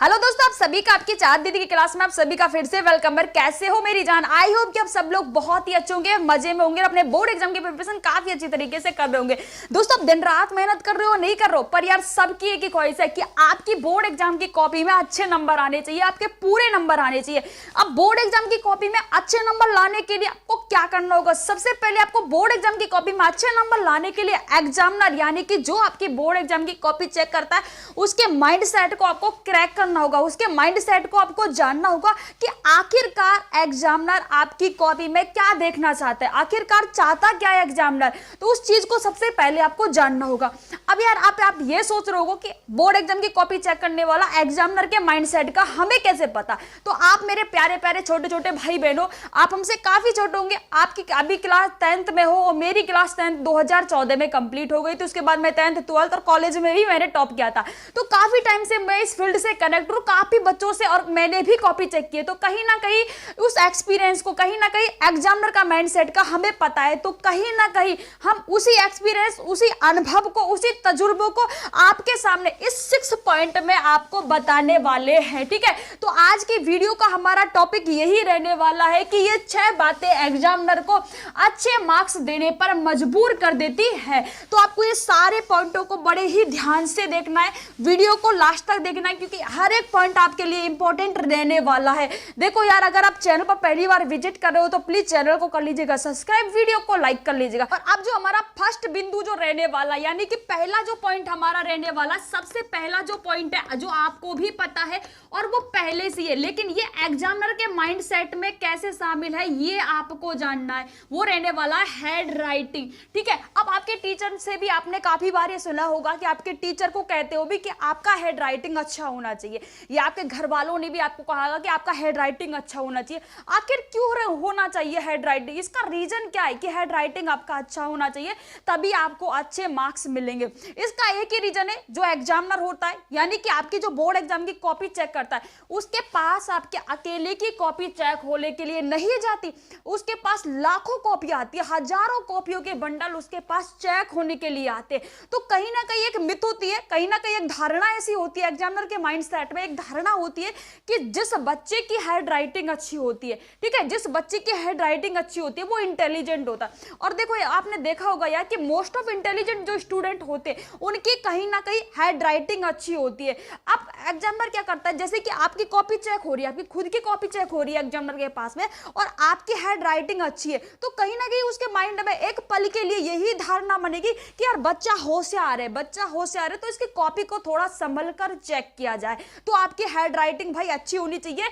Hello दोस्तों, आप सभी का आपकी चाँद दीदी की क्लास में आप सभी का फिर से वेलकम है। कैसे हो मेरी जान? आई होप कि आप सब लोग बहुत ही अच्छे होंगे, मजे में होंगे, अपने बोर्ड एग्जाम की प्रिपरेशन काफी अच्छी तरीके से कर रहे होंगे। दोस्तों, आप दिन रात मेहनत कर रहे हो नहीं कर रहे हो, पर यार सबकी एक ही ख्वाहिश है कि आपकी बोर्ड एग्जाम की कॉपी में अच्छे नंबर आने चाहिए, आपके पूरे नंबर आने चाहिए। अब बोर्ड एग्जाम की कॉपी में अच्छे नंबर लाने के लिए आपको क्या करना होगा? सबसे पहले आपको बोर्ड एग्जाम की कॉपी में अच्छे नंबर लाने के लिए एग्जामिनर यानी कि जो आपकी बोर्ड एग्जाम की कॉपी चेक करता है उसके माइंड सेट को आपको क्रैक करना होगा, उसके माइंड सेट को आपको जानना होगा कि आखिरकार एग्जामिनर आपकी कॉपी में क्या देखना चाहता है, आखिरकार चाहता क्या है एग्जामिनर। तो उस चीज को सबसे पहले आपको जानना होगा। अब यार आप ये सोच रहे हो कि बोर्ड एग्जाम की कॉपी चेक करने वाला एग्जामिनर के माइंड सेट का हमें कैसे पता? तो आप मेरे प्यारे प्यारे छोटे छोटे भाई बहनों, आप हमसे काफी छोटे होंगे, आपकी अभी क्लास 10th में हो और मेरी क्लास 10th 2014 में कंप्लीट हो गई। तो उसके बाद मैं 10th 12th और कॉलेज में भी मैंने टॉप किया था। तो काफी टाइम से मैं इस फील्ड से कनेक्ट हूं, काफी बच्चों से, और मैंने भी कॉपी चेक की है। तो कहीं ना कहीं उस एक्सपीरियंस को, कहीं ना कहीं एग्जामिनर का माइंडसेट का हमें पता है। तो कहीं ना कहीं हम उसी एक्सपीरियंस, उसी अनुभव को, उसी तजुर्बों को आपके सामने इस 6 पॉइंट में आपको बताने वाले हैं। ठीक है, तो आज की वीडियो का हमारा टॉपिक यही रहने वाला है कि ये 6 बातें एग्जामिनर को अच्छे मार्क्स देने पर मजबूर कर देती है। तो आपको ये सारे पॉइंटों को बड़े ही ध्यान से देखना है, वीडियो को लास्ट तक देखना है, क्योंकि हर एक पॉइंट आपके लिए इंपॉर्टेंट रहने वाला है। देखो यार, अगर आप चैनल पर पहली बार विजिट कर रहे हो तो प्लीज चैनल को कर लीजिएगा सब्सक्राइब, वीडियो को लाइक कर लीजिएगा। और अब जो हमारा फर्स्ट बिंदु जो रहने वाला, यानी कि पहला जो पॉइंट हमारा रहने वाला, सबसे पहला जो पॉइंट है जो आपको भी पता है और वो पहले से है, लेकिन ये एग्जामिनर के माइंड सेट में कैसे शामिल है ये आपको जानना है। वो रहने वाला हैंड राइटिंग। ठीक है, अब आपके टीचर से भी आपने काफी बार ये सुना होगा कि आपके टीचर को कहते हो भी कि आपका हैंड राइटिंग अच्छा होना चाहिए, या आपके घर वालों ने भी आपको कहा कि आपका हैंड राइटिंग अच्छा होना चाहिए। आखिर क्यों होना चाहिए हैंड राइटिंग? इसका रीजन क्या है कि हैंड राइटिंग आपका अच्छा होना चाहिए, तभी आपको अच्छे मार्क्स मिलेंगे। इसका एक ही रीजन है, जो एग्जामिनर होता है यानी कि आपकी जो बोर्ड एग्जाम की कॉपी चेक करता है, उसके पास आपके अकेले की कॉपी चेक होने के लिए नहीं जाती, उसके पास लाखों कॉपी आती है, हजारों कॉपियों के बंडल उसके पास चेक होने के लिए आते हैं। तो कहीं ना कहीं एक मिथ होती है, कहीं ना कहीं एक धारणा ऐसी होती है, एग्जामिनर के माइंड सेट में एक धारणा होती है कि जिस बच्चे की हैंड राइटिंग अच्छी होती है, ठीक है, जिस बच्चे की हैंड राइटिंग अच्छी होती है वो इंटेलिजेंट होता है। और देखो आपने देखा होगा यार कि मोस्ट ऑफ इंटेलिजेंट जो स्टूडेंट होते हैं उनकी कहीं ना कहीं हैंड राइटिंग अच्छी होती है। अब एग्जामिनर क्या करता है, जैसे कि आपकी कॉपी चेक हो रही है, आपकी खुद की कॉपी चेक हो रही है एग्जामिनर के पास में, और आपकी हैंड राइटिंग अच्छी है, तो कहीं ना कहीं उसके माइंड में एक पल के लिए यही धारणा बनेगी कि यार बच्चा होशियार है, बच्चा होशियार है, तो इसकी कॉपी को थोड़ा संभल कर चेक किया जाए। तो आपकी हैंड राइटिंग भाई अच्छी होनी चाहिए।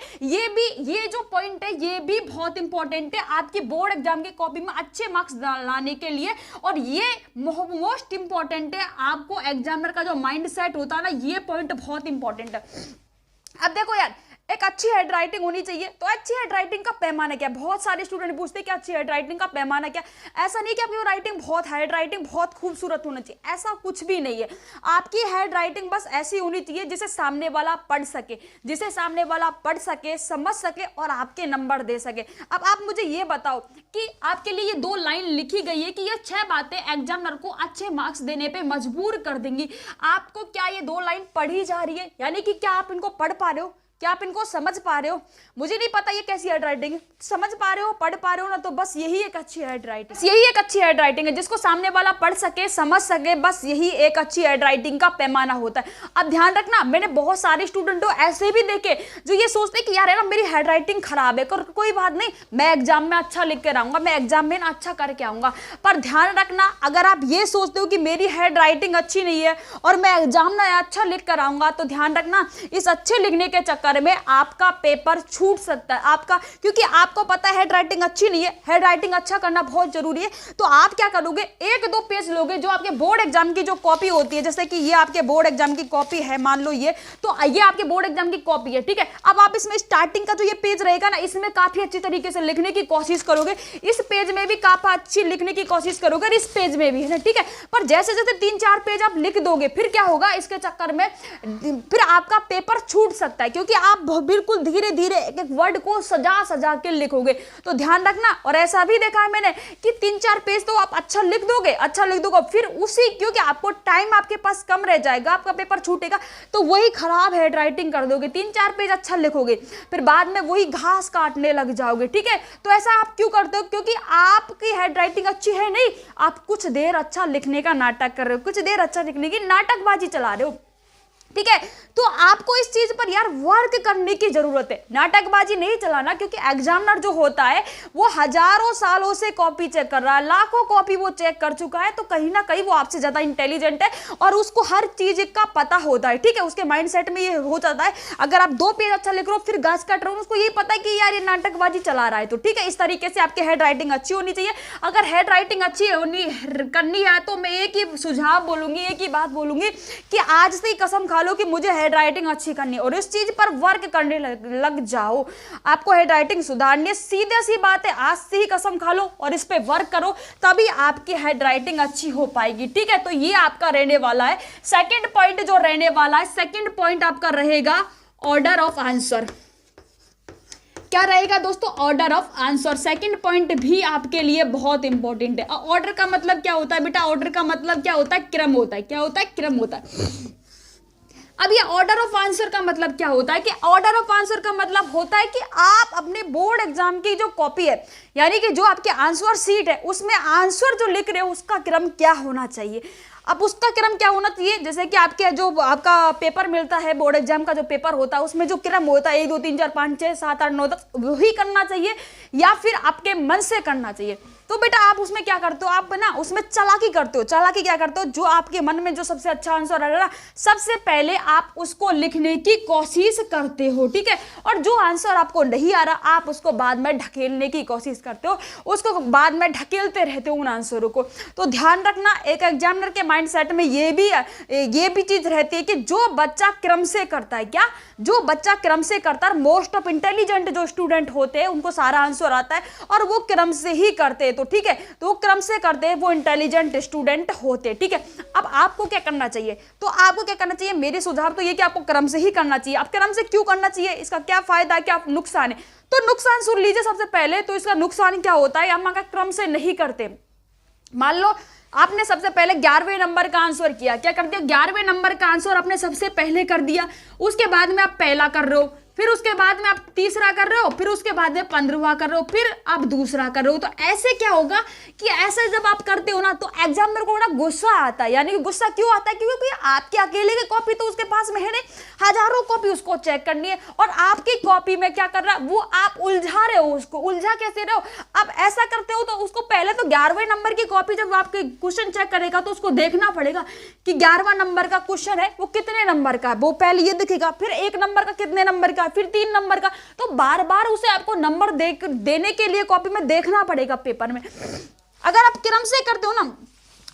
ये जो पॉइंट है ये भी बहुत इंपॉर्टेंट है आपकी बोर्ड एग्जाम की कॉपी में अच्छे मार्क्स लाने के लिए, और ये मोस्ट इंपॉर्टेंट है। आपको एग्जामिनर का जो माइंड सेट होता है ना, ये पॉइंट बहुत इंपॉर्टेंट है। अब देखो यार, एक अच्छी हैंड राइटिंग होनी चाहिए, तो अच्छी हैंड राइटिंग का पैमाना क्या? बहुत सारे स्टूडेंट पूछते हैं कि अच्छी हैंड राइटिंग का पैमाना क्या? ऐसा नहीं कि आपकी राइटिंग हैंड राइटिंग बहुत खूबसूरत होना चाहिए, ऐसा कुछ भी नहीं है। आपकी हैंड राइटिंग बस ऐसी होनी चाहिए जिसे सामने वाला पढ़ सके, जिसे सामने वाला पढ़ सके, समझ सके और आपके नंबर दे सके। अब आप मुझे ये बताओ कि आपके लिए ये 2 लाइन लिखी गई है कि ये 6 बातें एग्जामिनर को अच्छे मार्क्स देने पे मजबूर कर देंगी। आपको क्या ये 2 लाइन पढ़ी जा रही है? यानी कि क्या आप इनको पढ़ पा रहे हो? क्या आप इनको समझ पा रहे हो? मुझे नहीं पता ये कैसी हैंड राइटिंग है, समझ पा रहे हो, पढ़ पा रहे हो ना, तो बस यही एक अच्छी हैंड राइटिंग, यही एक अच्छी हैंड राइटिंग है जिसको सामने वाला पढ़ सके, समझ सके, बस यही एक अच्छी हैंड राइटिंग का पैमाना होता है। अब ध्यान रखना, मैंने बहुत सारे स्टूडेंटों ऐसे भी देखे जो ये सोचते कि यार ना मेरी हैंड राइटिंग खराब है, कोई बात नहीं, मैं एग्जाम में अच्छा लिख कर आऊंगा, मैं एग्जाम में अच्छा करके आऊंगा। पर ध्यान रखना, अगर आप ये सोचते हो कि मेरी हैंड राइटिंग अच्छी नहीं है और मैं एग्जाम में अच्छा लिख कर आऊंगा, तो ध्यान रखना इस अच्छे लिखने के चक्कर में आपका पेपर छूट सकता है आपका, क्योंकि आपको पता है हैंड राइटिंग अच्छी नहीं है, हैंड राइटिंग अच्छा करना बहुत जरूरी है। तो आप क्या करोगे, 1-2 पेज लोगे जो आपके बोर्ड एग्जाम की जो कॉपी होती है, जैसे कि ये आपके बोर्ड एग्जाम की कॉपी है, मान लो ये, तो ये आपके बोर्ड एग्जाम की कॉपी है, ठीक है। अब आप इसमें स्टार्टिंग का जो ये पेज रहेगा ना, इसमें काफी अच्छी तरीके से लिखने की कोशिश करोगे, इस पेज में भी काफी अच्छी लिखने की कोशिश करोगे, इस पेज में भी है ना, ठीक है। पर जैसे जैसे 3-4 पेज आप लिख दोगे, फिर क्या होगा, इसके चक्कर में फिर आपका पेपर छूट सकता है, क्योंकि आप बिल्कुल धीरे धीरे एक एक वर्ड को सजा सजा के लिखोगे। तो ध्यान रखना। और ऐसा भी देखा है मैंने कि 3-4 पेज तो आप अच्छा लिख दोगे, फिर उसी, क्योंकि आपको टाइम आपके पास कम रह जाएगा, आपका पेपर छूटेगा, तो वही खराब हैंड राइटिंग कर दोगे। 3-4 पेज अच्छा लिखोगे, फिर बाद में वही घास काटने लग जाओगे। ठीक है, तो ऐसा आप क्यों करते हो? क्योंकि आपकी हैंड राइटिंग अच्छी है नहीं, आप कुछ देर अच्छा लिखने का नाटक कर रहे हो, कुछ देर अच्छा लिखने की नाटकबाजी चला रहे हो। ठीक है, तो आपको इस चीज पर यार वर्क करने की जरूरत है, नाटकबाजी नहीं चलाना। क्योंकि एग्जामिनर जो होता है वो हजारों सालों से कॉपी चेक कर रहा है, लाखों कॉपी वो चेक कर चुका है, तो कहीं ना कहीं वो आपसे ज्यादा इंटेलिजेंट है और उसको हर चीज का पता होता है। ठीक है, उसके माइंडसेट में ये हो जाता है। अगर आप 2 पेज अच्छा लिख रहे हो फिर घास काट रहे हो, उसको यही पता है कि यार ये नाटकबाजी चला रहा है। तो ठीक है, इस तरीके से आपकी हैंड राइटिंग अच्छी होनी चाहिए। अगर हैंड राइटिंग अच्छी करनी है तो मैं एक ही सुझाव बोलूंगी, एक ही बात बोलूंगी कि आज से ही कसम खा लो कि मुझे हैंड राइटिंग अच्छी करनी है और इस चीज पर वर्क करने लग जाओ। आपको हैंड राइटिंग सुधारनी है, सीधे सी बात है, आज से ही कसम खा लो और इस पे वर्क करो, तभी आपकी हैंड राइटिंग अच्छी हो पाएगी। ठीक है, तो ये आपका रहने वाला है सेकंड पॉइंट। जो रहने वाला है सेकंड पॉइंट आपका रहेगा ऑर्डर ऑफ आंसर। क्या रहेगा दोस्तों? Order of answer. Second point भी आपके लिए बहुत इंपॉर्टेंट है। ऑर्डर का मतलब क्या होता है बेटा? ऑर्डर का मतलब क्या होता है? क्रम होता है। क्या होता है? क्रम होता है। अब ये ऑर्डर ऑफ आंसर का मतलब क्या होता है? कि ऑर्डर ऑफ आंसर का मतलब होता है कि आप अपने बोर्ड एग्जाम की जो कॉपी है, यानी कि जो आपके आंसर शीट है, उसमें आंसर जो लिख रहे हो उसका क्रम क्या होना चाहिए। अब उसका क्रम क्या होना चाहिए? जैसे कि आपके जो आपका पेपर मिलता है, बोर्ड एग्जाम का जो पेपर होता है, उसमें जो क्रम होता है 1 2 3 4 5 6 7 8 9 10 वही करना चाहिए या फिर आपके मन से करना चाहिए। तो बेटा आप उसमें क्या करते हो? आप ना उसमें चालाकी करते हो। चालाकी क्या करते हो? जो आपके मन में जो सबसे अच्छा आंसर आ रहा है, सबसे पहले आप उसको लिखने की कोशिश करते हो। ठीक है, और जो आंसर आपको नहीं आ रहा आप उसको बाद में ढकेलने की कोशिश करते हो, उसको बाद में ढकेलते रहते हो उन आंसरों को। तो ध्यान रखना, एक एग्जामिनर के माइंडसेट में ये भी चीज रहती है कि जो बच्चा क्रम से करता है, क्या जो बच्चा क्रम से करता है, मोस्ट ऑफ इंटेलिजेंट जो स्टूडेंट होते हैं उनको सारा आंसर आता है और वो क्रम से ही करते हैं। तो ठीक है, तो वो क्रम से करते हैं, वो इंटेलिजेंट स्टूडेंट होते हैं। ठीक है, अब आपको क्या करना चाहिए? तो आपको क्या करना चाहिए? मेरे सुझाव तो ये कि आपको क्रम से ही करना चाहिए। अब क्रम से क्यों करना चाहिए? इसका क्या फायदा है, क्या नुकसान है? तो नुकसान सुन लीजिए सबसे पहले। तो इसका नुकसान क्या होता है? हम अगर क्रम से नहीं करते, मान लो आपने सबसे पहले 11वें नंबर का आंसर किया, क्या कर दिया? 11वें नंबर का आंसर आपने सबसे पहले कर दिया, उसके बाद में आप पहला कर रहे हो, फिर उसके बाद में आप तीसरा कर रहे हो, फिर उसके बाद में 15वां कर रहे हो, फिर आप दूसरा कर रहे हो। तो ऐसे क्या होगा कि ऐसे जब आप करते हो ना तो एग्जामिनर को ना गुस्सा आता है। यानी कि गुस्सा क्यों आता है? क्योंकि आपके अकेले की कॉपी तो उसके पास में है नहीं, हजारों कॉपी उसको चेक करनी है और आपकी कॉपी में क्या कर रहा है वो आप उलझा रहे हो। उसको उलझा कैसे रहे हो? अब ऐसा करते हो तो उसको पहले तो 11वें नंबर की कॉपी जब आपके क्वेश्चन चेक करेगा तो उसको देखना पड़ेगा कि 11वां नंबर का क्वेश्चन है वो कितने नंबर का है, वो पहले ये दिखेगा, फिर 1 नंबर का कितने नंबर का, फिर 3 नंबर का। तो बार बार उसे आपको नंबर देने के लिए कॉपी में देखना पड़ेगा पेपर में। अगर आप क्रम से करते हो ना,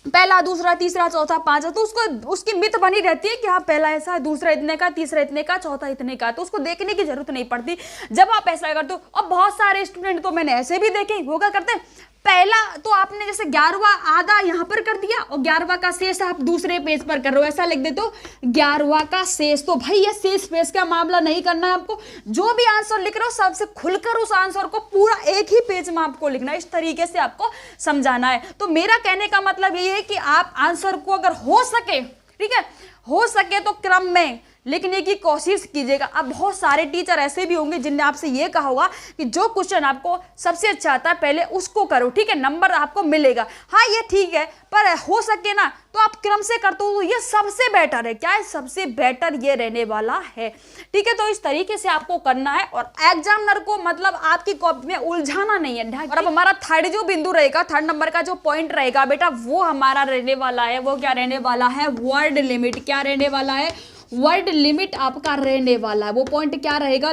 पहला दूसरा तीसरा चौथा पांचवा, तो उसको उसकी मिथ बनी रहती है कि हाँ पहला ऐसा है, दूसरा इतने का, तीसरा इतने का, चौथा इतने का, तो उसको देखने की जरूरत नहीं पड़ती जब आप ऐसा करते हो। और बहुत सारे स्टूडेंट तो मैंने ऐसे भी देखे, वो क्या करते हैं, पहला तो आपने जैसे 11वां आधा यहां पर कर दिया और 11वां का शेष आप दूसरे पेज पर कर रहे हो, ऐसा लिख देते हो 11वां का शेष। तो भाई ये शेष पेज का मामला नहीं करना है आपको। जो भी आंसर लिख रहे हो सबसे खुलकर उस आंसर को पूरा एक ही पेज में आपको लिखना है, इस तरीके से आपको समझाना है। तो मेरा कहने का मतलब ये है कि आप आंसर को अगर हो सके, ठीक है, हो सके तो क्रम में लिखने की कोशिश कीजिएगा। अब बहुत सारे टीचर ऐसे भी होंगे जिनने आपसे ये कहा होगा कि जो क्वेश्चन आपको सबसे अच्छा आता है पहले उसको करो, ठीक है, नंबर आपको मिलेगा। हाँ ये ठीक है, पर हो सके ना तो आप क्रम से करते हो, ये सबसे बेटर है। क्या है? सबसे बेटर ये रहने वाला है, ठीक है। तो इस तरीके से आपको करना है और एग्जामिनर को मतलब आपकी कॉपी में उलझाना नहीं है। और अब हमारा थर्ड जो बिंदु रहेगा, थर्ड नंबर का जो पॉइंट रहेगा बेटा, वो हमारा रहने वाला है, वो क्या रहने वाला है? Word limit. क्या रहने वाला है? वर्ड लिमिट आपका रहने वाला है। वो पॉइंट क्या रहेगा?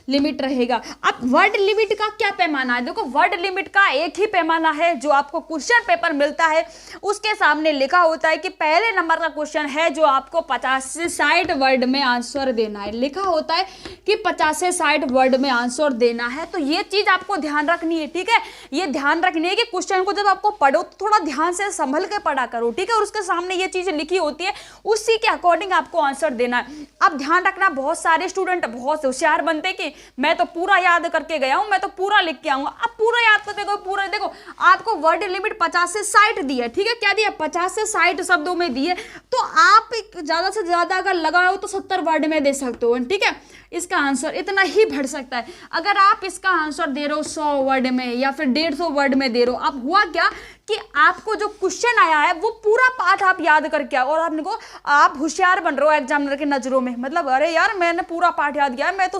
लिमिट रहेगा। अब वर्ड लिमिट का क्या पैमाना है? देखो वर्ड लिमिट का एक ही पैमाना है जो आपको क्वेश्चन पेपर मिलता है उसके सामने लिखा होता है कि पहले नंबर का क्वेश्चन है जो आपको 50 से 60 वर्ड में आंसर देना है। लिखा होता है कि 50 से 60 वर्ड में आंसर देना है। तो ये चीज आपको ध्यान रखनी है, ठीक है। ये ध्यान रखनी है कि क्वेश्चन को जब आपको पढ़ो तो थोड़ा ध्यान से संभल के पढ़ा करो, ठीक है। और उसके सामने ये चीज लिखी होती है, उसी के अकॉर्डिंग आपको आंसर देना है। अब ध्यान रखना, बहुत सारे स्टूडेंट बहुत होशियार बनते कि मैं तो पूरा याद करके गया हूं, मैं तो पूरा लिख के आऊंगा। अब पूरा याद करते गए, पूरा देखो आपको वर्ड लिमिट 50 से 60 दी है, ठीक है, क्या दिया, 50 से 60 शब्दों में दी है, तो आप ज्यादा से ज्यादा अगर लगाओ तो 70 वर्ड में दे सकते हो, ठीक है। इसका आंसर इतना ही बढ़ सकता है। अगर आप इसका आंसर दे रहे हो 100 वर्ड में या फिर 150 वर्ड में दे रहे हो, अब हुआ क्या कि आपको जो क्वेश्चन आया है वो पूरा पाठ आप याद करके आओ और आपने को आप होशियार बन रहे हो एग्जामिनर की नजरों में। मतलब अरे यार मैंने पूरा पाठ याद किया है, मैं तो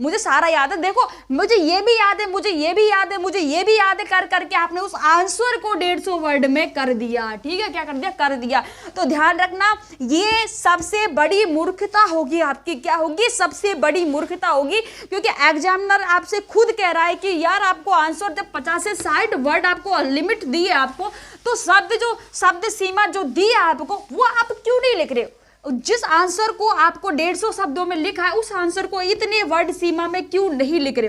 मुझे सारा याद है, देखो मुझे ये भी याद है, मुझे ये भी याद है, मुझे ये भी याद है, कर करके आपने उस आंसर को 150 वर्ड में कर दिया, ठीक है, क्या कर दिया, कर दिया। तो ध्यान रखना, ये सबसे बड़ी मूर्खता होगी आपकी, क्या होगी, सबसे बड़ी मूर्खता होगी, क्योंकि एग्जामिनर आपसे खुद कह रहा है कि यार आपको आंसर जब 50 से 60 वर्ड आपको लिमिट दी है आपको, तो शब्द सीमा जो दी है आपको वो आप क्यों नहीं लिख रहे हो। जिस आंसर को आपको 150 शब्दों में लिखा है उस आंसर को इतने वर्ड सीमा में क्यों नहीं लिख रहे।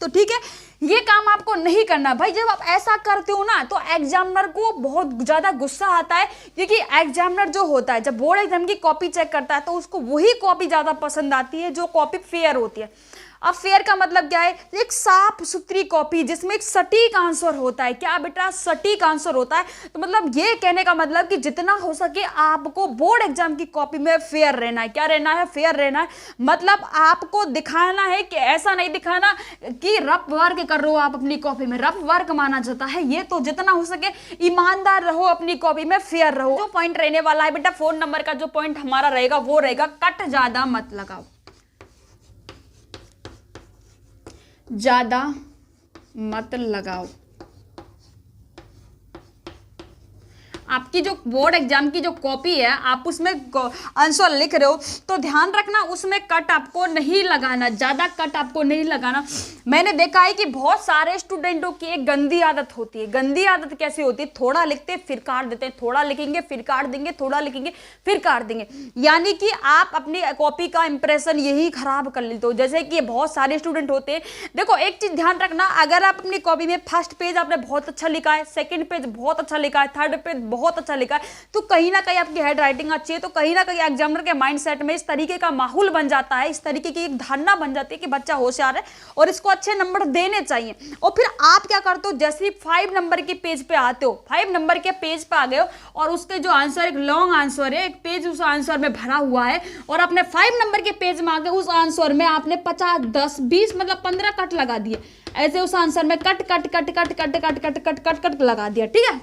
तो ठीक है, ये काम आपको नहीं करना भाई। जब आप ऐसा करते हो ना तो एग्जामिनर को बहुत ज्यादा गुस्सा आता है, क्योंकि एग्जामिनर जो होता है जब बोर्ड एग्जाम की कॉपी चेक करता है तो उसको वही कॉपी ज्यादा पसंद आती है जो कॉपी फेयर होती है। अब फेयर का मतलब क्या है, एक साफ सुथरी कॉपी जिसमें एक सटीक आंसर होता है। क्या बेटा, सटीक आंसर होता है। तो मतलब ये कहने का मतलब कि जितना हो सके आपको बोर्ड एग्जाम की कॉपी में फेयर रहना है। क्या रहना है, फेयर रहना है। मतलब आपको दिखाना है कि ऐसा नहीं दिखाना कि रफ वर्क कर रहे हो आप अपनी कॉपी में, रफ वर्क माना जाता है ये। तो जितना हो सके ईमानदार रहो, अपनी कॉपी में फेयर रहो। जो पॉइंट रहने वाला है बेटा, फोन नंबर का जो पॉइंट हमारा रहेगा वो रहेगा कट ज्यादा मत लगाओ, ज्यादा मत लगाओ। आपकी जो बोर्ड एग्जाम की जो कॉपी है आप उसमें आंसर लिख रहे हो तो ध्यान रखना उसमें कट आपको नहीं लगाना, ज्यादा कट आपको नहीं लगाना। मैंने देखा है कि बहुत सारे स्टूडेंटों की एक गंदी आदत होती है। गंदी आदत कैसे होती है, थोड़ा लिखते फिर काट देते हैं, थोड़ा लिखेंगे फिर काट देंगे, थोड़ा लिखेंगे फिर काट देंगे, यानी कि आप अपनी कॉपी का इंप्रेशन यही खराब कर लेते हो। जैसे कि बहुत सारे स्टूडेंट होते हैं, देखो एक चीज ध्यान रखना, अगर आप अपनी कॉपी में फर्स्ट पेज आपने बहुत अच्छा लिखा है, सेकंड पेज बहुत अच्छा लिखा है, थर्ड पेज बहुत अच्छा लिखा है, तो कहीं ना कहीं आपकी हैंड राइटिंग अच्छी है, तो कहीं ना कहीं एग्जामिनर के माइंडसेट में इस तरीके का माहौल बन जाता है, इस तरीके की एक धारणा बन जाती है कि बच्चा होशियार है और इसको अच्छे नंबर देने चाहिए। और फिर आप क्या करते हो, जैसे ही 5 नंबर के पेज पे आते हो, 5 नंबर के पेज पे आ गए हो और उसके जो आंसर एक लॉन्ग आंसर है, एक पेज उस आंसर में भरा हुआ है और आपने 5 नंबर के पेज में आ गए, उस आंसर में आपने 50, 10, 20 मतलब 15 कट लगा दिए। ऐसे उस आंसर में cut cut cut cut cut cut cut cut cut cut लगा दिया, ठीक है।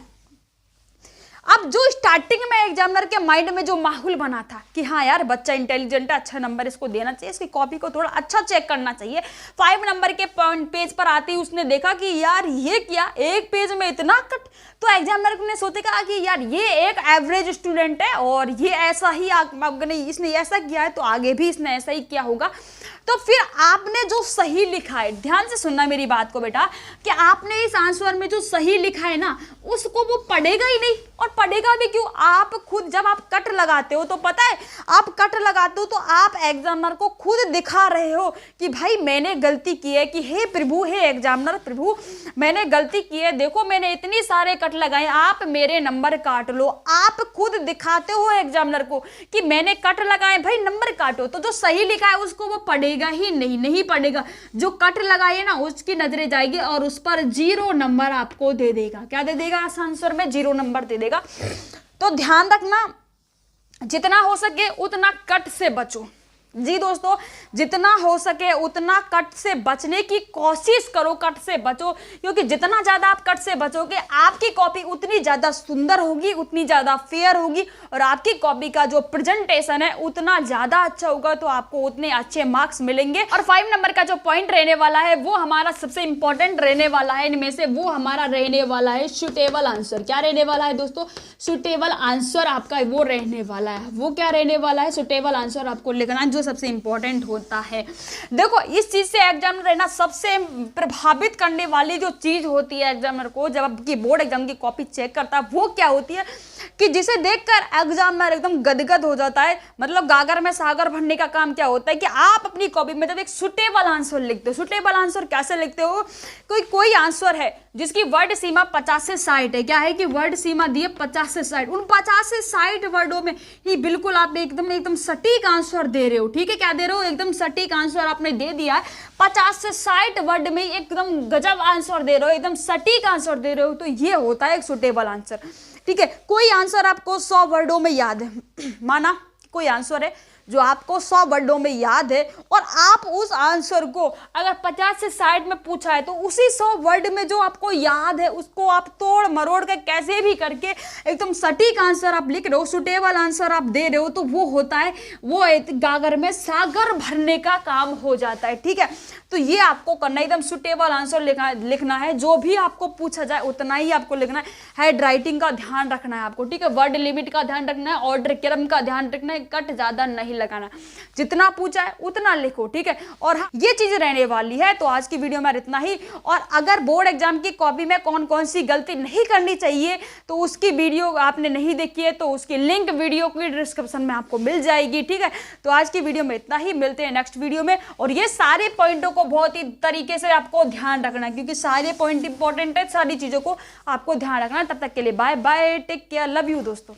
अब जो स्टार्टिंग में एग्जामिनर के माइंड में जो माहौल बना था कि हाँ यार बच्चा इंटेलिजेंट है, अच्छा नंबर इसको देना चाहिए, इसकी कॉपी को थोड़ा अच्छा चेक करना चाहिए, 5 नंबर के पेज पर आते ही उसने देखा कि यार ये क्या, एक पेज में इतना कट, तो एग्जामिनर ने सोचेगा कि यार ये एक एवरेज स्टूडेंट है और ये ऐसा ही इसने ऐसा किया है तो आगे भी इसने ऐसा ही किया होगा। तो फिर आपने जो सही लिखा है, ध्यान से सुनना मेरी बात को बेटा, कि आपने इस आंसर में जो सही लिखा है ना उसको वो पढ़ेगा ही नहीं। और पढ़ेगा भी क्यों, आप खुद जब आप कट लगाते हो तो पता है आप कट लगाते हो तो आप एग्जामिनर को खुद दिखा रहे हो कि भाई मैंने गलती की है, कि हे प्रभु, हे एग्जामिनर प्रभु मैंने गलती की है, देखो मैंने इतनी सारे कट लगाए, आप मेरे नंबर काट लो। आप खुद दिखाते हो एग्जामिनर को कि मैंने कट लगाए, भाई नंबर काटो। तो जो सही लिखा है उसको वो पढ़ेगा ही नहीं, नहीं पढ़ेगा। जो कट लगाए ना उसकी नजरें जाएगी और उस पर 0 नंबर आपको दे देगा। क्या दे देगा, इस आंसर में 0 नंबर दे देगा। तो ध्यान रखना, जितना हो सके उतना कट से बचो। जी दोस्तों, जितना हो सके उतना कट से बचने की कोशिश करो, कट से बचो, क्योंकि जितना ज्यादा आप कट से बचोगे आपकी कॉपी उतनी ज्यादा सुंदर होगी, उतनी ज्यादा फेयर होगी और आपकी कॉपी का जो प्रेजेंटेशन है उतना ज्यादा अच्छा होगा, तो आपको उतने अच्छे मार्क्स मिलेंगे। और 5 नंबर का जो पॉइंट रहने वाला है वो हमारा सबसे इंपॉर्टेंट रहने वाला है, इनमें से वो हमारा रहने वाला है सुटेबल आंसर। क्या रहने वाला है दोस्तों, सुटेबल आंसर आपका वो रहने वाला है। वो क्या रहने वाला है, सुटेबल आंसर आपको लिखना है, जो सबसे इंपॉर्टेंट होता है। देखो इस चीज से एग्जामिनर रहना सबसे प्रभावित करने वाली जो चीज होती है एग्जामिनर को जब आपकी बोर्ड एग्जाम की कॉपी चेक करता है, वो क्या होती है कि जिसे देखकर एग्जामिनर एकदम गदगद हो जाता है। मतलब गागर में सागर भरने का काम क्या होता है कि आप अपनी कॉपी में जब एक सुटेबल आंसर लिखते हो, सुटेबल आंसर कैसे लिखते हो, कोई आंसर है जिसकी वर्ड सीमा 50 से 60 है, क्या है कि वर्ड सीमा दी है 50 से 60, उन 50 से 60 वर्डों में ही बिल्कुल आप एकदम सटीक आंसर दे रहे हो। ठीक है, क्या दे रहे हो, एकदम सटीक आंसर आपने दे दिया है, 50 से 60 वर्ड में एकदम गजब आंसर दे रहे हो, एकदम सटीक आंसर दे रहे हो, तो ये होता है एक सुटेबल आंसर। ठीक है, कोई आंसर आपको 100 वर्डों में याद है, माना कोई आंसर है जो आपको 100 वर्डों में याद है और आप उस आंसर को अगर 50 से 60 में पूछा है तो उसी 100 वर्ड में जो आपको याद है उसको आप तोड़ मरोड़ के कैसे भी करके एकदम सटीक आंसर आप लिख रहे हो, सुटेबल आंसर आप दे रहे हो, तो वो होता है, वो गागर में सागर भरने का काम हो जाता है। ठीक है, तो ये आपको करना, एकदम सुटेबल आंसर लिखना है, जो भी आपको पूछा जाए उतना ही आपको लिखना है। हेड राइटिंग का ध्यान रखना है आपको। ठीक है, वर्ड लिमिट का ध्यान रखना है, ऑर्डर क्रम का ध्यान रखना है, कट ज्यादा नहीं लगाना, जितना पूछा है उतना लिखो। ठीक है, और ये चीज रहने वाली है। तो आज की वीडियो में इतना ही। और अगर बोर्ड एग्जाम की कॉपी में कौन कौन सी गलती नहीं करनी चाहिए तो उसकी वीडियो आपने नहीं देखी है तो उसकी लिंक वीडियो की डिस्क्रिप्शन में आपको मिल जाएगी। ठीक है, तो आज की वीडियो में इतना ही, मिलते हैं नेक्स्ट वीडियो में। और ये सारे पॉइंटों को बहुत ही तरीके से आपको ध्यान रखना है क्योंकि सारे पॉइंट इंपॉर्टेंट है, सारी चीजों को आपको ध्यान रखना है। तब तक के लिए bye bye, take care, love you दोस्तों।